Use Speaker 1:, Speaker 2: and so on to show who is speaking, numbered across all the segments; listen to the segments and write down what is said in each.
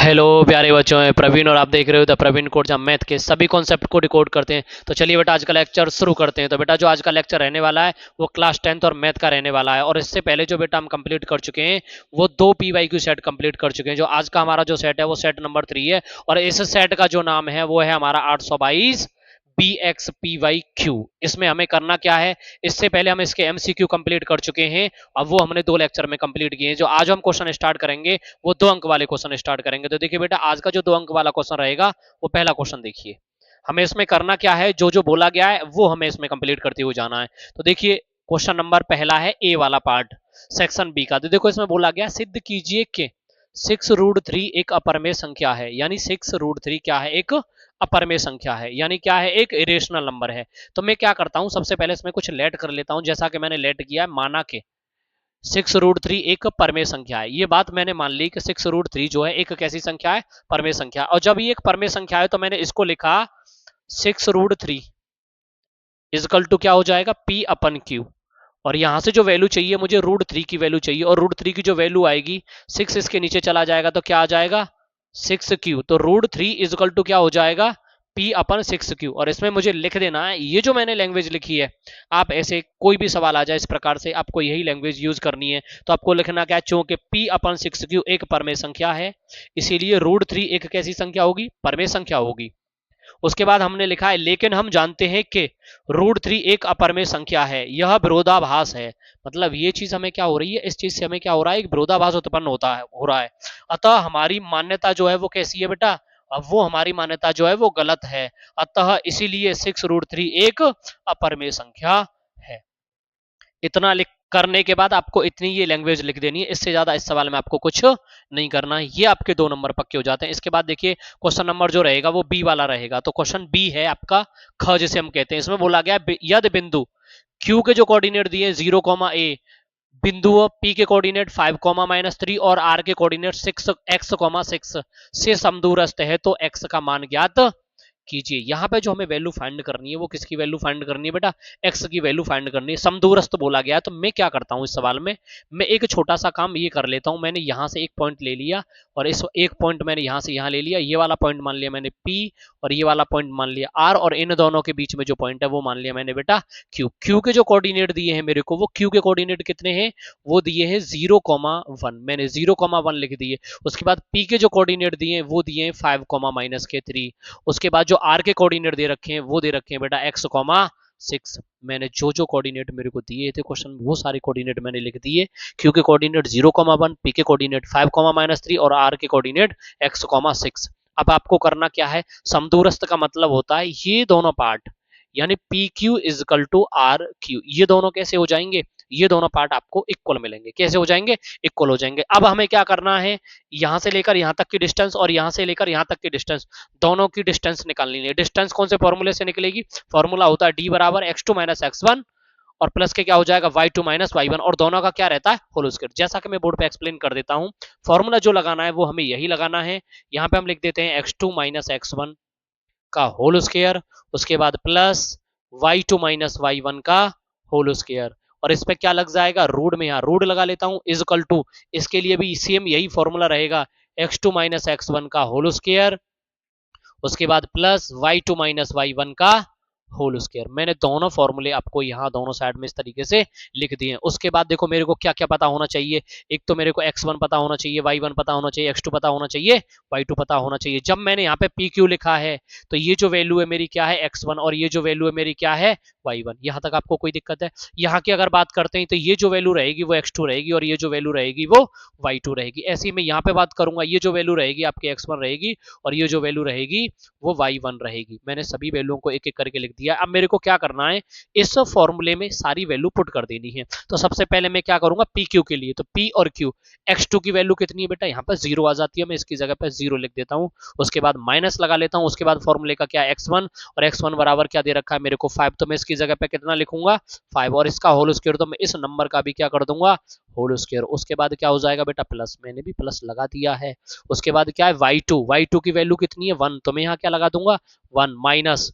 Speaker 1: Hello प्यारे बच्चों, मैं प्रवीण और आप देख रहे हो द प्रवीण कोड, जहाँ मैथ के सभी कॉन्सेप्ट को डिकोड करते हैं। तो चलिए बेटा, आज का लेक्चर शुरू करते हैं। तो बेटा, जो आज का लेक्चर रहने वाला है वो क्लास 10th और मैथ का रहने वाला है। और इससे पहले जो बेटा हम कंप्लीट कर चुके हैं वो 2 PYQ सेट कंप्लीट कर चुके हैं। जो आज का हमारा जो सेट है वो सेट नंबर 3 है, और इस सेट का जो नाम है वो है हमारा 822 BXPYQ। इसमें हमें करना क्या है, इससे पहले हम इसके MCQ कंप्लीट कर चुके हैं। अब वो हमने 2 लेक्चर में कंप्लीट किए हैं। जो आज हम क्वेश्चन स्टार्ट करेंगे वो 2 अंक वाले क्वेश्चन स्टार्ट करेंगे। तो देखिए बेटा, आज का जो 2 अंक वाला क्वेश्चन रहेगा वो पहला क्वेश्चन देखिए। हमें इसमें करना क्या है, जो जो बोला गया है वो हमें इसमें कंप्लीट करते हुए जाना है। तो देखिए, क्वेश्चन नंबर पहला है ए वाला पार्ट, सेक्शन बी का। तो देखो, इसमें बोला गया सिद्ध कीजिए कि 6√3 एक अपरमेय संख्या है। यानी 6√3 क्या है, एक अपरमेय संख्या है, यानी क्या है, एक इरेशनल नंबर है। तो मैं क्या करता हूं, सबसे पहले इसमें कुछ लेट कर लेता हूं। जैसा कि मैंने लेट किया है, माना के 6√3 एक परमेय संख्या है। ये बात मैंने मान ली कि 6√3 जो है एक कैसी संख्या है, परमेय संख्या। और जब ये एक परमेय संख्या है तो मैंने इसको लिखा 6√3 इजकल टू क्या हो जाएगा, P/Q। और यहां से जो वैल्यू चाहिए मुझे, √3 की वैल्यू चाहिए, और √3 की जो वैल्यू आएगी 6 इसके नीचे चला जाएगा तो क्या आ जाएगा, 6Q। तो √3 इजकल टू क्या हो जाएगा, P/6Q। और इसमें मुझे लिख देना है ये जो मैंने लैंग्वेज लिखी है। आप ऐसे कोई भी सवाल आ जाए इस प्रकार से, आपको यही लैंग्वेज यूज करनी है। तो आपको लिखना क्या, चूंकि P/6Q एक परमेय संख्या है, इसीलिए √3 एक कैसी संख्या होगी, परमेय संख्या होगी। उसके बाद हमने लिखा है लेकिन हम जानते हैं कि √3 एक अपरमेय संख्या है, यह विरोधाभास है। मतलब ये चीज हमें क्या हो रही है, इस चीज से हमें क्या हो रहा है, एक विरोधाभास उत्पन्न हो रहा है। अतः हमारी मान्यता जो है वो कैसी है बेटा, अब वो हमारी मान्यता जो है वो गलत है। अतः इसीलिए 6√3 एक अपरमेय संख्या है। इतना लिख करने के बाद आपको इतनी ये लैंग्वेज लिख देनी है, इससे ज्यादा इस सवाल में आपको कुछ नहीं करना है। ये आपके 2 नंबर पक्के हो जाते हैं। इसके बाद देखिए, क्वेश्चन नंबर जो रहेगा वो बी वाला रहेगा। तो क्वेश्चन बी है आपका ख, जिसे हम कहते हैं। इसमें बोला गया यदि बिंदु क्यू के जो कोऑर्डिनेट दिए 0, बिंदु पी के कोऑर्डिनेट 5, -3 और आर के कोऑर्डिनेट 6x, 6 समदूरस्थ है तो x का मान ज्ञात कीजिए। यहाँ पे जो हमें वैल्यू फाइंड करनी है वो किसकी वैल्यू फाइंड करनी है बेटा, एक्स की वैल्यू फाइंड करनी है। समदूरस्थ बोला गया है, तो मैं क्या करता हूँ इस सवाल में, मैं एक छोटा सा काम ये कर लेता हूँ। मैंने यहाँ से एक पॉइंट ले लिया, और इस एक पॉइंट मैंने यहाँ से यहाँ ले लिया। ये वाला पॉइंट मान लिया मैंने P, और ये वाला पॉइंट मान लिया R, और इन दोनों के बीच में जो पॉइंट है वो मान लिया मैंने बेटा Q। Q के जो कोऑर्डिनेट दिए हैं मेरे को, वो Q के कोऑर्डिनेट कितने हैं, वो दिए हैं 0,1। मैंने 0,1 लिख दिए। उसके बाद P के जो कोऑर्डिनेट दिए हैं वो दिए हैं 5, उसके बाद जो आर के कोऑर्डिनेट दे रखे हैं वो दे रखे हैं बेटा x,6। मैंने जो जो कोऑर्डिनेट मेरे को दिए थे क्वेश्चन में वो सारे कोऑर्डिनेट मैंने लिख दिए। क्यू के कोऑर्डिनेट 0,1, पी के कोऑर्डिनेट 5, -3 और आर के कोऑर्डिनेट x,6। अब आपको करना क्या है, समदूरस्थ का मतलब होता है ये दोनों पार्ट, यानी P Q equal to R Q, ये दोनों कैसे हो जाएंगे, ये दोनों पार्ट आपको इक्वल मिलेंगे। कैसे हो जाएंगे, इक्वल हो जाएंगे। अब हमें क्या करना है, यहां से लेकर यहां तक की डिस्टेंस और यहां से लेकर यहां तक की डिस्टेंस, दोनों की डिस्टेंस निकालनी है। डिस्टेंस कौन से फॉर्मूले से निकलेगी, फॉर्मूला होता है d बराबर x2 - x1 और प्लस के क्या हो जाएगा y2 - y1, और दोनों का क्या रहता है, होल स्क्वायर। जैसा कि मैं बोर्ड पे एक्सप्लेन कर देता हूं, फॉर्मूला जो लगाना है वो हमें यही लगाना है। यहाँ पे हम लिख देते हैं x2 - x1 का होल स्क्वायर, उसके बाद प्लस y2 - y1 का होल स्क्वायर, और इस पे क्या लग जाएगा, रूट में यहाँ रूट लगा लेता हूं, इज इक्वल टू, इसके लिए भी सेम यही फॉर्मूला रहेगा, x2 - x1 का होल स्क्वायर, उसके बाद प्लस y2 - y1 का होल स्क्वायर। मैंने दोनों फॉर्मूले आपको यहाँ दोनों साइड में इस तरीके से लिख दिए हैं। उसके बाद देखो मेरे को क्या क्या पता होना चाहिए, एक तो मेरे को x1 पता होना चाहिए, y1 पता होना चाहिए, x2 पता होना चाहिए, y2 पता होना चाहिए। जब मैंने यहाँ पे pq लिखा है तो ये जो वैल्यू है मेरी क्या है, x1, और ये जो वैल्यू है मेरी क्या है, y1। यहाँ तक आपको कोई दिक्कत है, यहाँ की अगर बात करते हैं तो ये जो वैल्यू रहेगी वो x2 रहेगी, और ये जो वैल्यू रहेगी वो y2 रहेगी। ऐसे ही मैं यहाँ पे बात करूंगा, ये जो वैल्यू रहेगी आपकी x1 रहेगी, और ये जो वैल्यू रहेगी वो y1 रहेगी। मैंने सभी वैल्यूओं को एक एक करके लिख दिया। अब मेरे को क्या करना है, इस फॉर्मूले में सारी वैल्यू पुट कर देनी है। तो सबसे पहले मैं क्या करूंगा, पी क्यू के लिए, तो पी और क्यू, x2 की वैल्यू कितनी है बेटा, यहाँ पर 0 आ जाती है, मैं इसकी जगह पर 0 लिख देता हूँ। उसके बाद माइनस लगा लेता हूँ। उसके बाद फॉर्मूले का क्या, x1, और x1 बराबर क्या दे रखा है मेरे को 5, तो मैं इसकी जगह पे कितना लिखूंगा 5, और इसका होल स्क्वायर, तो मैं इस नंबर का भी क्या कर दूंगा, होल स्क्वायर। उसके बाद क्या हो जाएगा बेटा, प्लस, मैंने भी प्लस लगा दिया है। उसके बाद क्या है, y2 की वैल्यू कितनी है 1, तो मैं यहाँ क्या लगा दूंगा 1, माइनस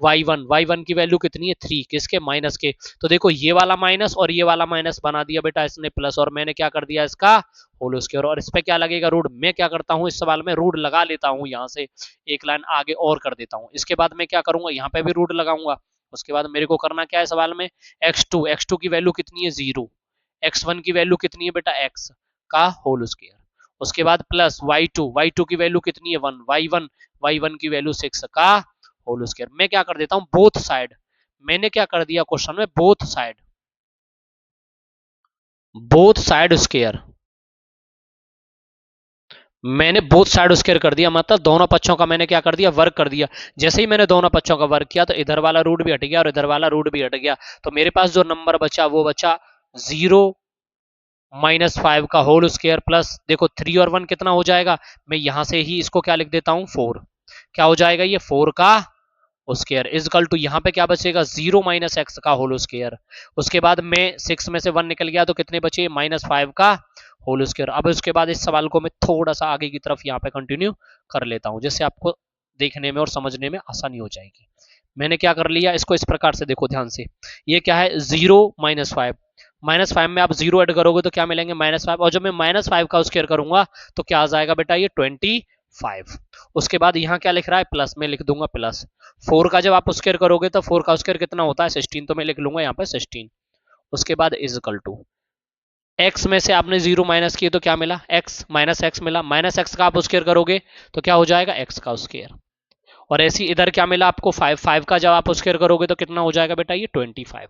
Speaker 1: y1 की वैल्यू कितनी है 3, किसके माइनस के। तो देखो ये वाला माइनस और ये वाला माइनस बना दिया बेटा इसने प्लस, और मैंने क्या कर दिया इसका होल स्क्वायर। और इस पे क्या लगेगा रूट, मैं क्या करता हूं इस सवाल में रूट लगा लेता हूं, यहां से एक लाइन आगे और कर देता हूं। इसके बाद मैं क्या करूंगा, यहाँ पे भी रूट लगाऊंगा। उसके बाद मेरे को करना क्या है सवाल में, x2 की वैल्यू कितनी है 0, x1 की वैल्यू कितनी है बेटा x का होल स्क्वायर। उसके बाद प्लस y2 की वैल्यू कितनी है 1, y1 की वैल्यू 6 का होल स्क्वायर। मैं क्या कर देता हूं बोथ साइड, मैंने क्या कर दिया क्वेश्चन में बोथ साइड स्क्वायर, मैंने बोथ साइड स्क्वायर कर दिया, मतलब दोनों पक्षों का मैंने क्या कर दिया वर्क कर दिया। जैसे ही मैंने दोनों पक्षों का वर्क किया तो इधर वाला रूट भी हट गया और इधर वाला रूट भी हट गया। तो मेरे पास जो नंबर बचा वो बचा 0-5 का होल स्क्वायर प्लस देखो 3 और 1 कितना हो जाएगा, मैं यहां से ही इसको क्या लिख देता हूं 4। क्या हो जाएगा ये 4 का स्क्वायर इजकल टू यहाँ पे क्या बचेगा 0-x का होल स्क्वायर। उसके बाद में 6 में से 1 निकल गया तो कितने बचे -5 का होल स्क्वायर। अब उसके बाद इस सवाल को मैं थोड़ा सा आगे की तरफ यहाँ पे कंटिन्यू कर लेता हूँ, जिससे आपको देखने में और समझने में आसानी हो जाएगी। मैंने क्या कर लिया इसको इस प्रकार से, देखो ध्यान से, ये क्या है 0-5, -5 में आप 0 ऐड करोगे तो क्या मिलेंगे -5, और जब मैं -5 का स्क्वायर करूंगा तो क्या आ जाएगा बेटा ये 25। उसके बाद यहाँ क्या लिख रहा है प्लस, मैं लिख दूंगा प्लस 4 का जब आप स्क्वायर करोगे तो 4 का स्क्वायर कितना होता है 16, तो मैं लिख लूंगा यहाँ पे 16। उसके बाद इजकल टू x में से आपने 0 माइनस किए तो क्या मिला x, -x मिला, -x का आप स्क्वायर करोगे तो क्या हो जाएगा x का स्क्वायर। और ऐसी इधर क्या मिला आपको 5 का जब आप स्क्वायर करोगे तो कितना हो जाएगा बेटा ये 25।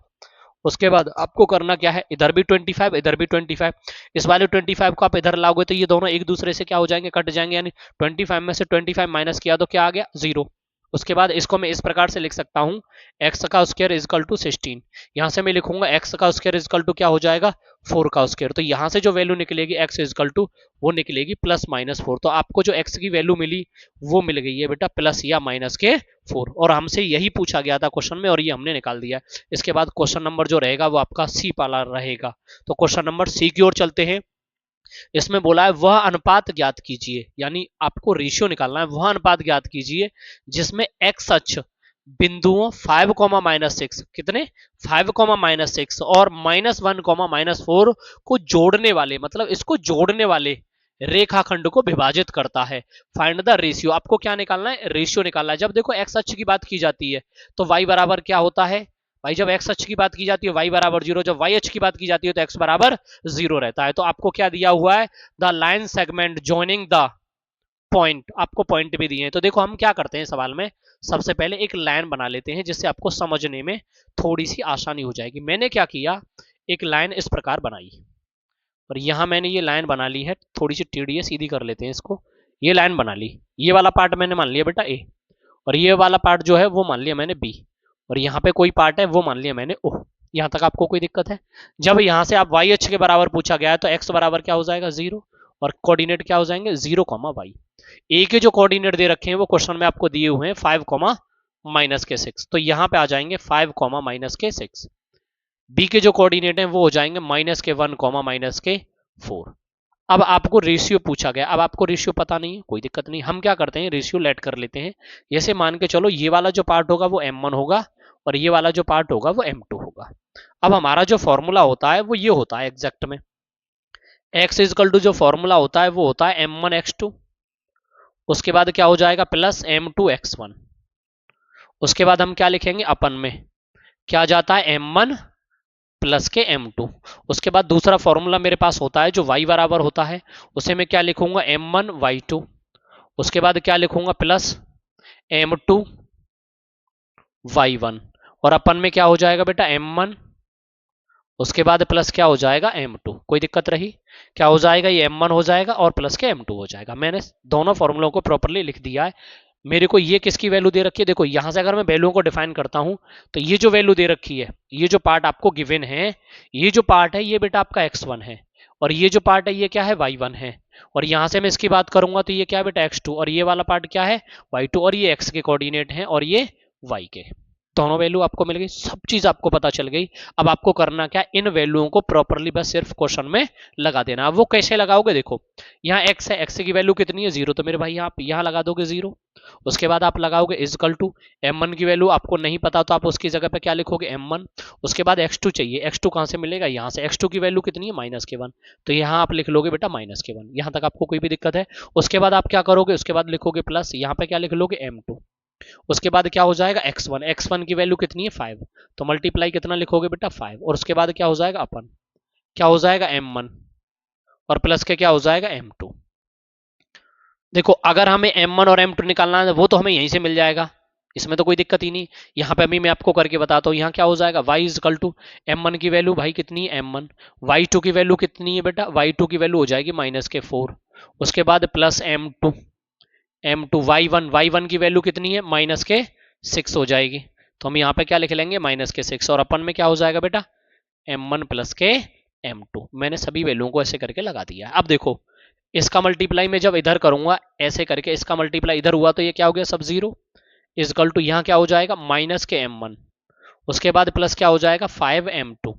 Speaker 1: उसके बाद आपको करना क्या है, इधर भी 25 इधर भी 25, इस वाले 25 को आप इधर लाओगे तो ये दोनों एक दूसरे से क्या हो जाएंगे कट जाएंगे, यानी 25 में से 25 माइनस किया तो क्या आ गया 0। उसके बाद इसको मैं इस प्रकार से लिख सकता हूं x का स्क्वायर इजकल टू 16, यहां से मैं लिखूंगा x का स्क्वायर इजकल टू क्या हो जाएगा 4 का स्क्वायर। तो यहां से जो वैल्यू निकलेगी x इजकल टू वो निकलेगी +-4। तो आपको जो x की वैल्यू मिली वो मिल गई है बेटा प्लस या माइनस के 4, और हमसे यही पूछा गया था क्वेश्चन में और ये हमने निकाल दिया है। इसके बाद क्वेश्चन नंबर जो रहेगा वो आपका सी वाला रहेगा। तो क्वेश्चन नंबर सी की ओर चलते हैं। इसमें बोला है वह अनुपात ज्ञात कीजिए, यानी आपको रेशियो निकालना है, वह अनुपात ज्ञात कीजिए जिसमें एक्स अक्ष बिंदुओं 5, कितने 5, और -1, को जोड़ने वाले, मतलब इसको जोड़ने वाले रेखाखंड को विभाजित करता है। फाइंड द रेशियो, आपको क्या निकालना है रेशियो निकालना है। जब देखो एक्स अक्ष की बात की जाती है तो y बराबर क्या होता है भाई, जब एक्स अक्ष की बात की जाती है y बराबर 0, जब y अक्ष की बात की जाती है तो x बराबर 0 रहता है। तो आपको क्या दिया हुआ है the line segment joining the point, आपको पॉइंट भी दिए हैं। तो देखो हम क्या करते हैं सवाल में, सबसे पहले एक लाइन बना लेते हैं जिससे आपको समझने में थोड़ी सी आसानी हो जाएगी। मैंने क्या किया, एक लाइन इस प्रकार बनाई और यहां मैंने ये लाइन बना ली है, थोड़ी सी टेढ़ी है, सीधी कर लेते हैं इसको। ये लाइन बना ली, ये वाला पार्ट मैंने मान लिया बेटा ए, और ये वाला पार्ट जो है वो मान लिया मैंने बी, और यहाँ पे कोई पार्ट है वो मान लिया मैंने ओ। यहाँ तक आपको कोई दिक्कत है? जब यहाँ से आप वाई अक्ष के बराबर पूछा गया है तो एक्स बराबर क्या हो जाएगा 0, और कोऑर्डिनेट क्या हो जाएंगे 0, ए के जो कोऑर्डिनेट दे रखे हैं वो क्वेश्चन में आपको दिए हुए हैं 5, -6। तो यहाँ पे आ जाएंगे 5, -6। बी के जो कोऑर्डिनेट हैं वो हो जाएंगे -1, -4। अब आपको रेशियो पूछा गया, अब आपको रेशियो पता नहीं है कोई दिक्कत नहीं, हम क्या करते हैं रेशियो लेट कर लेते हैं। जैसे मान के चलो ये वाला जो पार्ट होगा वो m1 होगा और ये वाला जो पार्ट होगा वो m2 होगा। अब हमारा जो फॉर्मूला होता है वो ये होता है एग्जैक्ट में, x इजकल टू जो फॉर्मूला होता है वो होता है m1x2, उसके बाद क्या हो जाएगा प्लस m2x1। उसके बाद हम क्या लिखेंगे अपन में, क्या जाता है m1 प्लस के m2। उसके बाद दूसरा फॉर्मूला मेरे पास होता है जो y बराबर होता है, उसे मैं क्या लिखूंगा m1y2। उसके बाद क्या लिखूंगा प्लस m2y1, और अपन में क्या हो जाएगा बेटा m1, उसके बाद प्लस क्या हो जाएगा m2। कोई दिक्कत रही? क्या हो जाएगा ये m1 हो जाएगा और प्लस के m2 हो जाएगा। मैंने दोनों फॉर्मूलों को प्रॉपर्ली लिख दिया है। मेरे को ये किसकी वैल्यू दे रखी है, देखो यहां से अगर मैं वैल्यू को डिफाइन करता हूं तो ये जो वैल्यू दे रखी है, ये जो पार्ट आपको गिवन है, ये जो पार्ट है ये बेटा आपका x1 है, और ये जो पार्ट है ये क्या है y1 है, और यहां से मैं इसकी बात करूंगा तो ये क्या है बेटा x2, और ये वाला पार्ट क्या है y2, और ये x के कोऑर्डिनेट हैं और ये y के। दोनों वैल्यू आपको मिल गई, सब चीज आपको पता चल गई। अब आपको करना क्या, इन वैल्यूओं को प्रॉपरली बस सिर्फ क्वेश्चन में लगा देना। अब वो कैसे लगाओगे, देखो यहाँ x है, x की वैल्यू कितनी है 0, तो मेरे भाई आप यहाँ लगा दोगे 0। उसके बाद आप लगाओगे इजकल टू m1 की वैल्यू आपको नहीं पता तो आप उसकी जगह पे क्या लिखोगे m1। उसके बाद x2 चाहिए, x2 कहां से मिलेगा, यहाँ से। x2 की वैल्यू कितनी है -1, तो यहाँ आप लिख लोगे बेटा -1। यहाँ तक आपको कोई भी दिक्कत है। उसके बाद आप क्या करोगे, उसके बाद लिखोगे प्लस, यहाँ पे क्या लिख लोगे m2। उसके बाद क्या हो जाएगा x1, x1 की वैल्यू कितनी है 5, तो मल्टीप्लाई कितना लिखोगे बेटा 5। और उसके बाद क्या हो जाएगा अपन, क्या हो जाएगा m1 और प्लस के क्या हो जाएगा m2। देखो अगर हमें m1 और m2 निकालना है वो तो हमें यहीं से मिल जाएगा, इसमें तो कोई दिक्कत ही नहीं। यहाँ पे अभी मैं आपको करके बताता हूँ। यहाँ क्या हो जाएगा, y is equal to m1 की वैल्यू भाई कितनी है m1, y2 की वैल्यू कितनी है बेटा, y2 की वैल्यू हो जाएगी -4। उसके बाद प्लस m2, y1 की वैल्यू कितनी है -6 हो जाएगी, तो हम यहाँ पे क्या लिख लेंगे -6। और अपन में क्या हो जाएगा बेटा m1 प्लस के m2। मैंने सभी वैल्यूओं को ऐसे करके लगा दिया है। अब देखो इसका मल्टीप्लाई मैं जब इधर करूंगा ऐसे करके, इसका मल्टीप्लाई इधर हुआ तो ये क्या हो गया सब 0 इजकल टू यहाँ क्या हो जाएगा माइनस के m1। उसके बाद प्लस क्या हो जाएगा 5m2।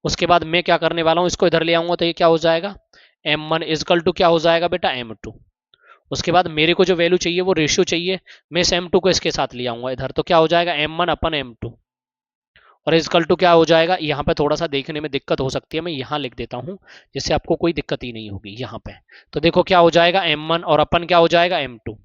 Speaker 1: उसके बाद मैं क्या करने वाला हूँ, इसको इधर ले आऊंगा तो ये क्या हो जाएगा m1 इजकल टू क्या हो जाएगा बेटा m2। उसके बाद मेरे को जो वैल्यू चाहिए वो रेशियो चाहिए, मैं इस m2 को इसके साथ ले आऊंगा इधर, तो क्या हो जाएगा m1 अपन m2। और इजकल टू क्या हो जाएगा, यहाँ पे थोड़ा सा देखने में दिक्कत हो सकती है, मैं यहाँ लिख देता हूँ जिससे आपको कोई दिक्कत ही नहीं होगी यहाँ पे। तो देखो क्या हो जाएगा m1 और अपन क्या हो जाएगा m2।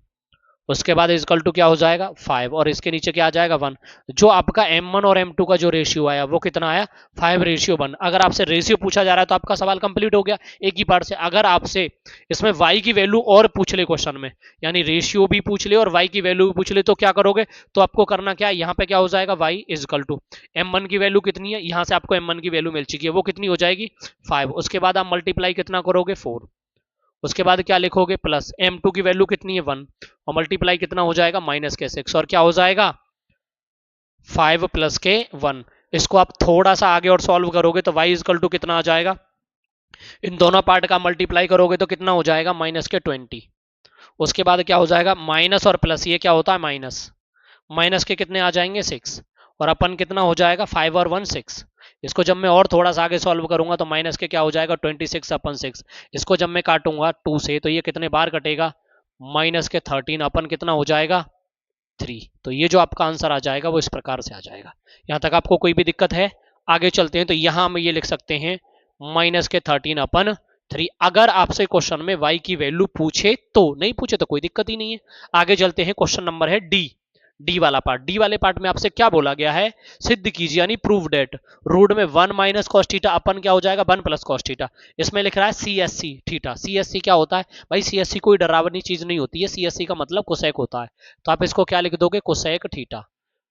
Speaker 1: उसके बाद इजकल टू क्या हो जाएगा 5 और इसके नीचे क्या आ जाएगा 1। जो आपका m1 और m2 का जो रेशियो आया वो कितना आया 5:1। अगर आपसे रेशियो पूछा जा रहा है तो आपका सवाल कंप्लीट हो गया एक ही पार्ट से। अगर आपसे इसमें y की वैल्यू और पूछ ले क्वेश्चन में, यानी रेशियो भी पूछ ले और y की वैल्यू भी पूछ ले, तो क्या करोगे, तो आपको करना क्या है, यहाँ पे क्या हो जाएगा y इजकल टू m1 की वैल्यू कितनी है, यहाँ से आपको m1 की वैल्यू मिल चुकी है, वो कितनी हो जाएगी 5। उसके बाद आप मल्टीप्लाई कितना करोगे 4। उसके बाद क्या लिखोगे प्लस m2 की वैल्यू कितनी है 1 और मल्टीप्लाई कितना हो जाएगा -6 और क्या हो जाएगा 5 प्लस के 1। इसको आप थोड़ा सा आगे और सॉल्व करोगे तो y इजकल टू कितना आ जाएगा, इन दोनों पार्ट का मल्टीप्लाई करोगे तो कितना हो जाएगा -20। उसके बाद क्या हो जाएगा माइनस और प्लस, ये क्या होता है माइनस, माइनस के कितने आ जाएंगे 6 और अपन कितना हो जाएगा 5 और 1 6। इसको जब मैं और थोड़ा सा आगे सॉल्व करूंगा तो माइनस के क्या हो जाएगा 26/6। इसको जब मैं काटूंगा 2 से तो ये कितने बार कटेगा -13 अपन कितना हो जाएगा 3। तो ये जो आपका आंसर आ जाएगा वो इस प्रकार से आ जाएगा। यहाँ तक आपको कोई भी दिक्कत है, आगे चलते हैं। तो यहाँ हम ये लिख सकते हैं -13/3। अगर आपसे क्वेश्चन में y की वैल्यू पूछे तो, नहीं पूछे तो कोई दिक्कत ही नहीं है। आगे चलते हैं, क्वेश्चन नंबर है डी वाला पार्ट। डी वाले पार्ट में आपसे क्या बोला गया है, सिद्ध कीजिए यानी प्रूव डेट रूट में 1 माइनस कॉस थीटा अपन क्या हो जाएगा 1 प्लस कॉस थीटा। इसमें लिख रहा है CSC थीटा। CSC क्या होता है भाई, CSC कोई डरावनी चीज नहीं होती है, CSC का मतलब कोसेक होता है। तो आप इसको क्या लिख दोगे कोसेक थीटा।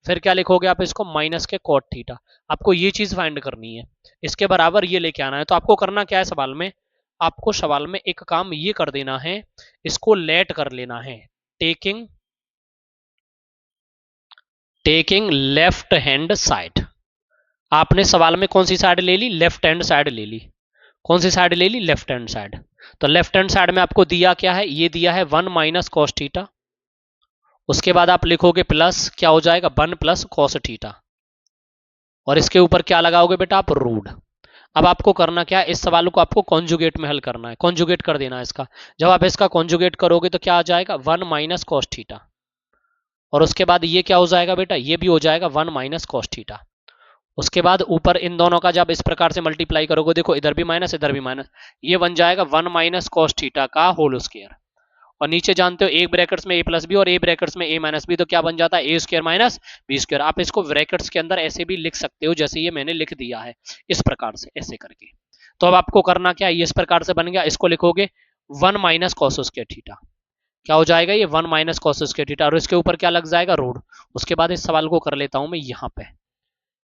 Speaker 1: फिर क्या लिखोगे आप इसको माइनस के कॉट थीटा। आपको ये चीज फाइंड करनी है, इसके बराबर ये लेके आना है। तो आपको करना क्या है सवाल में, आपको सवाल में एक काम ये कर देना है, इसको लेट कर लेना है, टेकिंग लेफ्ट हैंड साइड। आपने सवाल में कौन सी साइड ले ली, लेफ्ट हैंड साइड ले ली। कौन सी साइड ले ली, लेफ्ट हैंड साइड। तो लेफ्ट हैंड साइड में आपको दिया क्या है, ये दिया है 1 माइनस कॉस थीटा। उसके बाद आप लिखोगे प्लस क्या हो जाएगा 1 प्लस कॉस थीटा और इसके ऊपर क्या लगाओगे बेटा आप रूट। अब आपको करना क्या है, इस सवाल को आपको कॉन्जुगेट में हल करना है, कॉन्जुगेट कर देना है इसका। जब आप इसका कॉन्जुगेट करोगे तो क्या आ जाएगा 1 माइनस कॉस थीटा और उसके बाद ये क्या हो जाएगा बेटा, ये भी हो जाएगा 1 माइनस कॉस थीटा। उसके बाद ऊपर इन दोनों का जब इस प्रकार से मल्टीप्लाई करोगे, देखो इधर भी माइनस इधर भी माइनस, ये बन जाएगा 1 माइनस कॉस थीटा का होल स्क्वायर। और नीचे जानते हो एक ब्रैकेट्स में a प्लस बी और ए ब्रैकेट्स में a माइनस बी, तो क्या बन जाता है ए स्क्वायर माइनस बी स्क्वायर। आप इसको ब्रैकेट्स के अंदर ऐसे भी लिख सकते हो जैसे ये मैंने लिख दिया है इस प्रकार से ऐसे करके। तो अब आपको करना क्या है, ये इस प्रकार से बन गया, इसको लिखोगे 1 माइनस कॉस स्क्वायर थीटा। क्या हो जाएगा ये 1 माइनस कॉस स्क्वायर थीटा और इसके ऊपर क्या लग जाएगा रूट। उसके बाद इस सवाल को कर लेता हूं मैं यहाँ पे।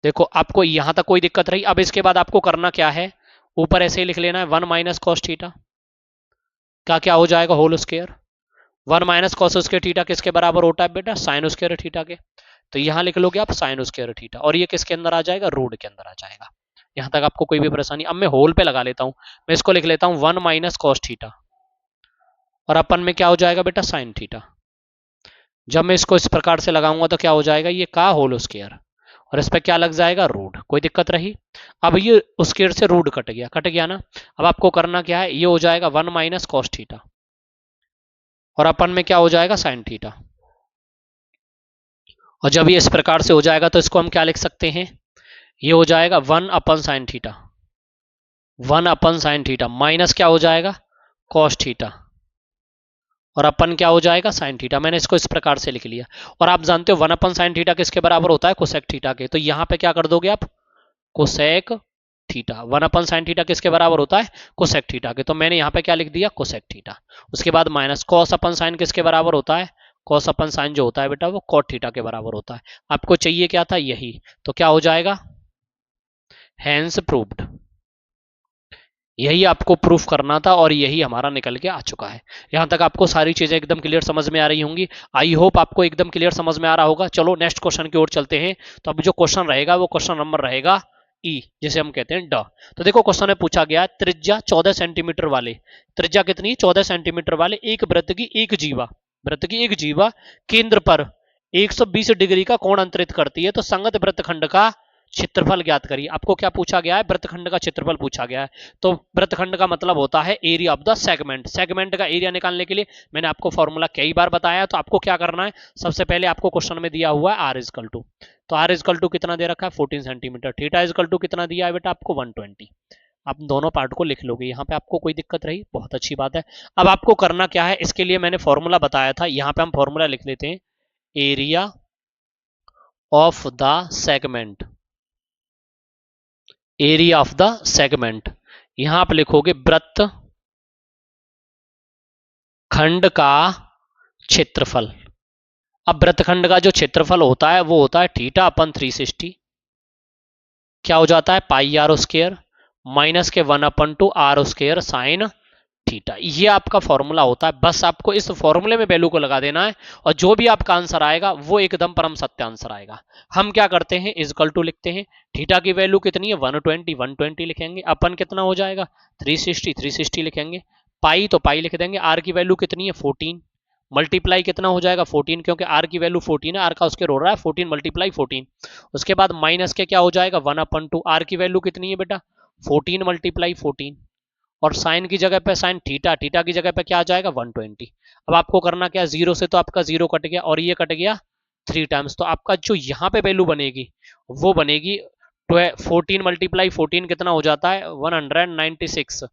Speaker 1: देखो आपको यहां तक कोई दिक्कत रही। अब इसके बाद आपको करना क्या है, ऊपर ऐसे ही लिख लेना है 1 माइनस कॉस थीटा का क्या हो जाएगा whole square. 1 minus cos square theta किसके बराबर होता है बेटा, साइन स्क्वायर थीटा के। तो यहां लिख लोगे आप साइन स्क्वायर थीटा और ये किसके अंदर आ जाएगा, रूट के अंदर आ जाएगा। यहां तक आपको कोई भी परेशानी। अब मैं होल पे लगा लेता हूं, मैं इसको लिख लेता हूं 1 माइनस कॉस थीटा और अपन में क्या हो जाएगा बेटा साइन थीटा। जब मैं इसको इस प्रकार से लगाऊंगा तो क्या हो जाएगा, ये का होल स्क्वायर, और इस पर क्या लग जाएगा, रूट। कोई दिक्कत रही? अब ये स्क्वायर से रूट कट गया ना। अब आपको करना क्या है, ये हो जाएगा 1 माइनस कॉस थीटा, और अपन में क्या हो जाएगा, साइन थीटा। और जब ये इस प्रकार से हो जाएगा तो इसको हम क्या लिख सकते हैं, ये हो जाएगा 1 अपन साइन थीटा, 1 अपन साइन थीटा माइनस क्या हो जाएगा, कॉस थीटा, और अपन क्या हो जाएगा, साइन थीटा। मैंने इसको इस प्रकार से लिख लिया। और आप जानते हो 1 अपन साइन थीटा किसके बराबर होता है, कोसेक थीटा के। तो यहां पे क्या कर दोगे आप, कोसेक थीटा। 1 अपन साइन थीटा किसके बराबर होता है, कोसेक थीटा के। तो मैंने यहाँ पे क्या लिख दिया, कोसेक थीटा। उसके बाद माइनस कॉस अपन साइन किसके बराबर होता है, कॉस अपन साइन जो होता है बेटा वो कॉट थीटा के बराबर होता है। आपको चाहिए क्या था, यही। तो क्या हो जाएगा, हैंस प्रूव्ड। यही आपको प्रूफ करना था और यही हमारा निकल के आ चुका है। यहां तक आपको सारी चीजें एकदम क्लियर समझ में आ रही होंगी। आई होप आपको एकदम क्लियर समझ में आ रहा होगा। चलो नेक्स्ट क्वेश्चन की ओर चलते हैं। तो अब जो क्वेश्चन रहेगा वो क्वेश्चन नंबर रहेगा ई, जिसे हम कहते हैं ड। तो देखो क्वेश्चन में पूछा गया त्रिज्या 14 सेंटीमीटर वाले, त्रिज्या कितनी, 14 सेंटीमीटर वाले एक वृत्त की एक जीवा, वृत्त की एक जीवा केंद्र पर 120 डिग्री का कोण अंतरित करती है, तो संगत वृत्तखंड का क्षेत्रफल ज्ञात करिए। आपको क्या पूछा गया है, वृत्तखंड का क्षेत्रफल पूछा गया है। तो वृत्तखंड का मतलब होता है area of the segment. Segment का एरिया निकालने के लिए मैंने आपको फॉर्मूला कई बार बताया। तो आपको क्या करना है, सबसे पहले आपको क्वेश्चन में दिया हुआ है आर इजकल टू, तो आर इजकल टू कितना दे रखा है, 14 सेंटीमीटर। थीटा इजकल टू कितना दिया है बेटा आपको, 120। आप दोनों पार्ट को लिख लोगे। यहाँ पे आपको कोई दिक्कत रही, बहुत अच्छी बात है। अब आपको करना क्या है, इसके लिए मैंने फॉर्मूला बताया था, यहाँ पे हम फॉर्मूला लिख लेते हैं, area of the segment, area of the segment. यहां आप लिखोगे वृत्त खंड का क्षेत्रफल। अब वृत्तखंड का जो क्षेत्रफल होता है वो होता है थीटा अपन 360, क्या हो जाता है, पाई आर स्क्वायर माइनस के 1/2 आर स्क्वायर साइन थीटा। ये आपका फॉर्मूला होता है। बस आपको इस फॉर्मूले में वैल्यू को लगा देना है और जो भी आपका आंसर आएगा वो एकदम परम सत्य आंसर आएगा। हम क्या करते हैं, इजकल टू लिखते हैं। थीटा की वैल्यू कितनी है, 120, 120 लिखेंगे। अपन कितना हो जाएगा, 360, 360 लिखेंगे। पाई तो पाई लिख देंगे। आर की वैल्यू कितनी है, 14, मल्टीप्लाई कितना हो जाएगा, 14, क्योंकि आर की वैल्यू 14 है, आर का स्क्वायर हो रहा है 14 मल्टीप्लाई 14। उसके बाद माइनस के क्या हो जाएगा, 1/2। आर की वैल्यू कितनी है बेटा, 14 मल्टीप्लाई 14, और साइन की जगह पे साइन थीटा, थीटा की जगह पे क्या आ जाएगा, 120। अब आपको करना क्या, जीरो से तो आपका जीरो कट गया और ये कट गया 3 टाइम्स। तो आपका जो यहाँ पे वैल्यू बनेगी वो बनेगी 14 मल्टीप्लाई 14 कितना हो जाता है, 196,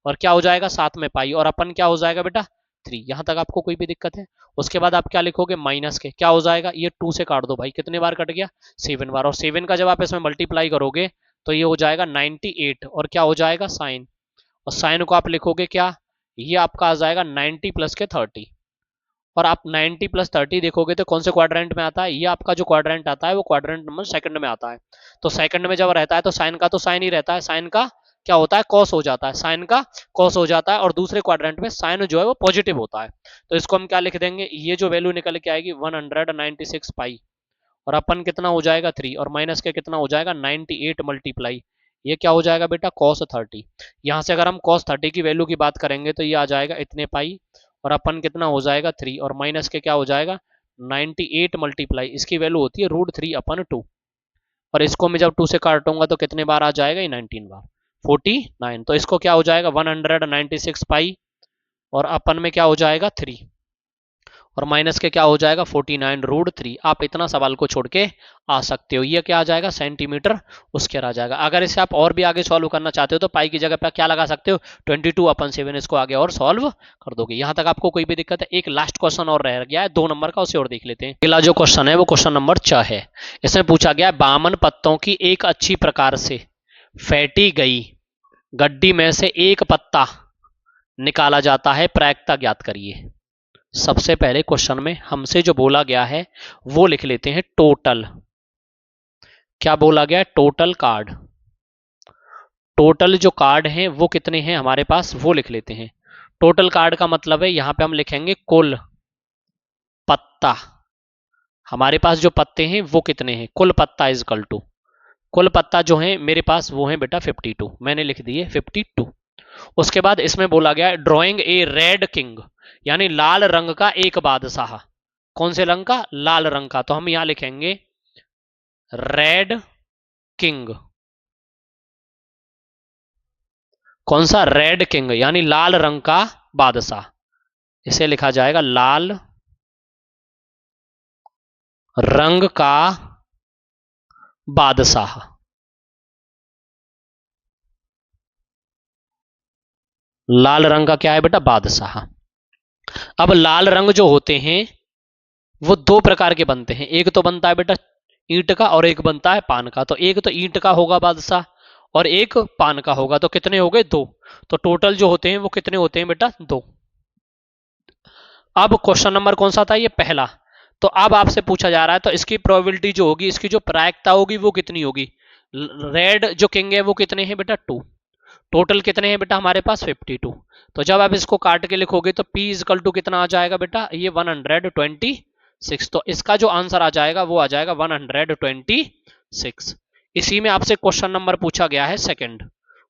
Speaker 1: और क्या हो जाएगा साथ में पाई, और अपन क्या हो जाएगा बेटा 3। यहां तक आपको कोई भी दिक्कत है? उसके बाद आप क्या लिखोगे, माइनस के क्या हो जाएगा, ये 2 से काट दो भाई, कितने बार कट गया, 7 बार, और 7 का जब आप इसमें मल्टीप्लाई करोगे तो ये हो जाएगा 98, और क्या हो जाएगा साइन, और साइन को आप लिखोगे क्या, ये आपका आ जाएगा 90 प्लस के 30, और आप 90 प्लस 30 देखोगे तो कौन से क्वाड्रेंट में आता है, ये आपका जो क्वाड्रेंट आता है वो क्वाड्रेंट नंबर सेकंड में आता है। तो सेकंड में जब रहता है तो साइन का तो साइन ही रहता है, साइन का क्या होता है, कॉस हो जाता है, साइन का कॉस हो जाता है, और दूसरे क्वाड्रेंट में साइन जो है वो पॉजिटिव होता है। तो इसको हम क्या लिख देंगे, ये जो वैल्यू निकल के आएगी 196 पाई, और अपन कितना हो जाएगा 3, और माइनस के कितना हो जाएगा 98 मल्टीप्लाई, ये क्या हो जाएगा बेटा कॉस 30। यहां से अगर हम कॉस 30 की वैल्यू की बात करेंगे तो ये आ जाएगा इतने पाई, और अपन कितना हो जाएगा 3, और माइनस के क्या हो जाएगा 98 मल्टीप्लाई, इसकी वैल्यू होती है √3/2, और इसको मैं जब 2 से काटूंगा तो कितने बार आ जाएगा, ये 19 बार, 49। तो इसको क्या हो जाएगा 196 पाई, और अपन में क्या हो जाएगा 3, और माइनस के क्या हो जाएगा 49√3। आप इतना सवाल को छोड़ के आ सकते हो। ये क्या आ जाएगा सेंटीमीटर उसके आ जाएगा। अगर इसे आप और भी आगे सॉल्व करना चाहते हो तो पाई की जगह पर क्या लगा सकते हो, 22/7, इसको आगे और सॉल्व कर दोगे। यहां तक आपको कोई भी दिक्कत है? एक लास्ट क्वेश्चन और रह गया है 2 नंबर का, उसे और देख लेते हैं। अगला जो क्वेश्चन है वो क्वेश्चन नंबर 6 है। इसमें पूछा गया है 52 पत्तों की एक अच्छी प्रकार से फेंटी गई गड्डी में से एक पत्ता निकाला जाता है, प्रायिकता ज्ञात करिए। सबसे पहले क्वेश्चन में हमसे जो बोला गया है वो लिख लेते हैं टोटल। क्या बोला गया है, टोटल कार्ड। टोटल जो कार्ड हैं वो कितने हैं हमारे पास, वो लिख लेते हैं। टोटल कार्ड का मतलब है यहां पे हम लिखेंगे कुल पत्ता, हमारे पास जो पत्ते हैं वो कितने हैं, कुल पत्ता इज इक्वल टू, कुल पत्ता जो है मेरे पास वो है बेटा 52, मैंने लिख दिए 52। उसके बाद इसमें बोला गया है ड्रॉइंग ए रेड किंग, यानी लाल रंग का एक बादशाह। कौन से रंग का? लाल रंग का। तो हम यहां लिखेंगे रेड किंग। कौन सा? रेड किंग, यानी लाल रंग का बादशाह। इसे लिखा जाएगा लाल रंग का बादशाह। लाल रंग का क्या है बेटा? बादशाह। अब लाल रंग जो होते हैं वो दो प्रकार के बनते हैं। एक तो बनता है बेटा ईंट का और एक बनता है पान का। तो एक तो ईंट का होगा बादशाह और एक पान का होगा। तो कितने हो गए? दो। तो टोटल जो होते हैं वो कितने होते हैं बेटा? दो। अब क्वेश्चन नंबर कौन सा था? ये पहला। तो अब आपसे पूछा जा रहा है तो इसकी प्रोबेबिलिटी जो होगी, इसकी जो प्रायिकता होगी वो कितनी होगी? रेड जो किंग है वो कितने हैं बेटा? टू। टोटल कितने हैं बेटा हमारे पास? 52। तो जब आप इसको काट के लिखोगे तो P इजकल टू कितना आ जाएगा बेटा? ये 126। तो इसका जो आंसर आ जाएगा वो आ जाएगा 126। इसी में आपसे क्वेश्चन नंबर पूछा गया है सेकंड,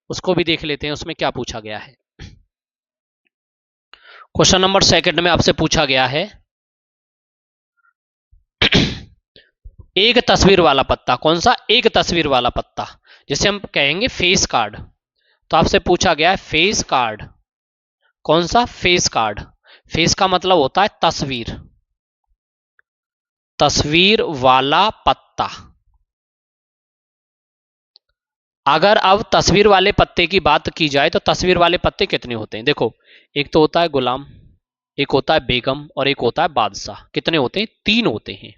Speaker 1: उसको भी देख लेते हैं उसमें क्या पूछा गया है। क्वेश्चन नंबर सेकंड में आपसे पूछा गया है एक तस्वीर वाला पत्ता। कौन सा? एक तस्वीर वाला पत्ता, जिसे हम कहेंगे फेस कार्ड। तो आपसे पूछा गया है फेस कार्ड। कौन सा? Face card. फेस का मतलब होता है तस्वीर, तस्वीर वाला पत्ता। अगर अब तस्वीर वाले पत्ते की बात की जाए तो तस्वीर वाले पत्ते कितने होते हैं? देखो, एक तो होता है गुलाम, एक होता है बेगम और एक होता है बादशाह। कितने होते हैं? तीन होते हैं।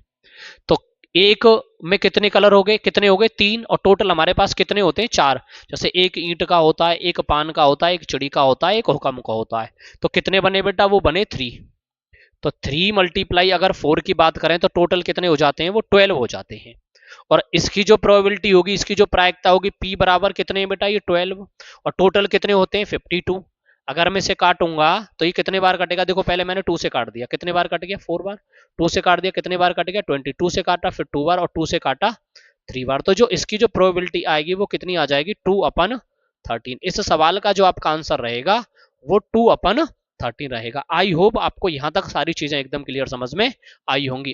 Speaker 1: तो एक में कितने कलर हो गए? कितने हो गए? तीन। और टोटल हमारे पास कितने होते हैं? चार। जैसे एक ईंट का होता है, एक पान का होता है, एक चिड़ी का होता है, एक हुक्म का होता है। तो कितने बने बेटा? वो बने 3। तो 3 मल्टीप्लाई अगर 4 की बात करें तो टोटल कितने हो जाते हैं? वो 12 हो जाते हैं। और इसकी जो प्रोबेबिलिटी होगी, इसकी जो प्रायिकता होगी, P बराबर कितने हैं बेटा? ये 12। और टोटल कितने होते हैं? 52। अगर मैं इसे काटूंगा तो ये कितने बार कटेगा? देखो, पहले मैंने 2 से काट दिया, कितने बार कट गया? 4 बार। 2 से काट दिया, कितने बार कट गया? 22 से काटा, फिर 2 बार, और 2 से काटा 3 बार। तो जो इसकी जो प्रोबेबिलिटी आएगी वो कितनी आ जाएगी? 2/13। इस सवाल का जो आपका आंसर रहेगा वो 2/13 रहेगा। आई होप आपको यहां तक सारी चीजें एकदम क्लियर समझ में आई होंगी।